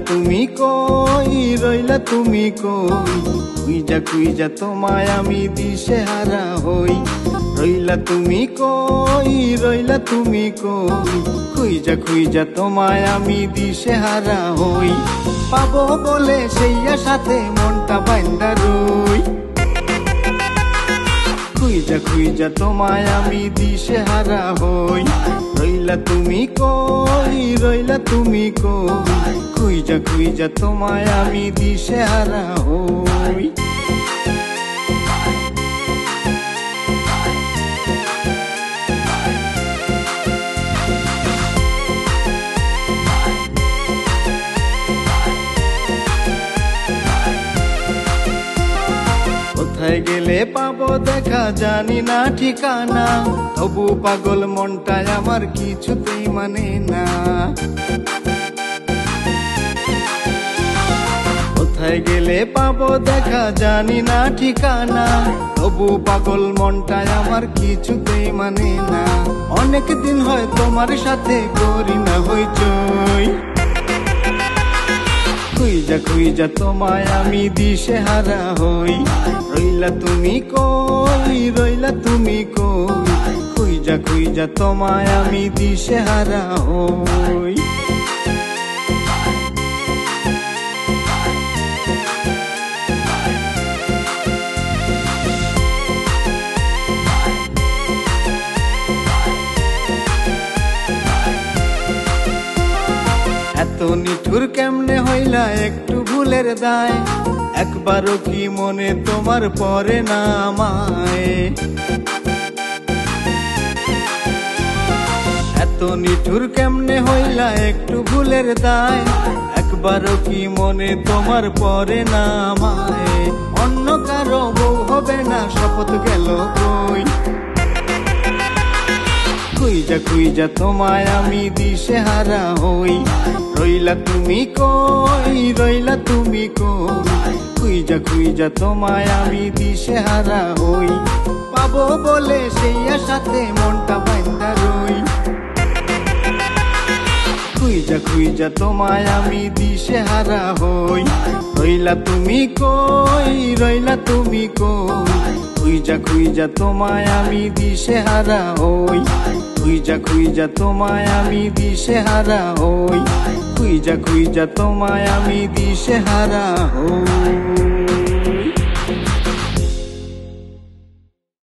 তুমি কই, রইলা তুমি কই, খুইজা খুইজা তোমায় আমি দিশেহারা হই। রইলা তুমি কই, রইলা তুমি কই, খুইজা খুইজা তোমায় আমি দিশেহারা হই। পাবো বলে সেই আশাতে মনটা বাইন্দা রই। খুইজা খুইজা তোমায় আমি দিশেহারা হই। রইলা তুমি কই, রইলা তুমি কই, খুইজা খুইজা তোমায় আমি দিশেহারা হই। কোথায় গেলে পাবো দেখা জানি না ঠিকানা, তবু পাগল মনটায় আমার কিছুতেই মানে না। কোথায় গেলে পাবো দেখা জানি না ঠিকানা, তবু পাগল মনটায় আমার কিছুতেই মানে না। অনেক দিন হয় তোমার সাথে করি না হইচই। খুইজা খুইজা তোমায় আমি দিশেহারা হই। রইলা তুমি কই, রইলা তুমি কই, খুইজা খুইজা তোমায় আমি দিশেহারা হই। এত নিঠুর কেমনে হইলা একটু ভুলের দায়, একবারও কি মনে তোমার পড়ে না আমায়। এত নিঠুর কেমনে হইলা একটু ভুলের দায়, একবারও কি মনে তোমার পড়ে না আমায়। অন্য কারো বউ হবে না শপথ গেল কই। খুইজা খুইজা তোমায় আমি দিশেহারা হই। রইলা তুমি কই, রইলা তুমি কই, খুইজা খুইজা তোমায় আমি দিশেহারা হই। পাবো বলে সেই আশাতে মনটা বাইন্দা রই। খুইজা খুইজা তোমায় আমি দিশেহারা হই। রইলা তুমি কই, রইলা তুমি কই, খুইজা খুইজা তোমায় আমি দিশেহারা হই। খুইজা খুইজা তোমায় আমি দিশেহারা হই। খুইজা খুইজা তোমায় আমি দিশেহারা হই।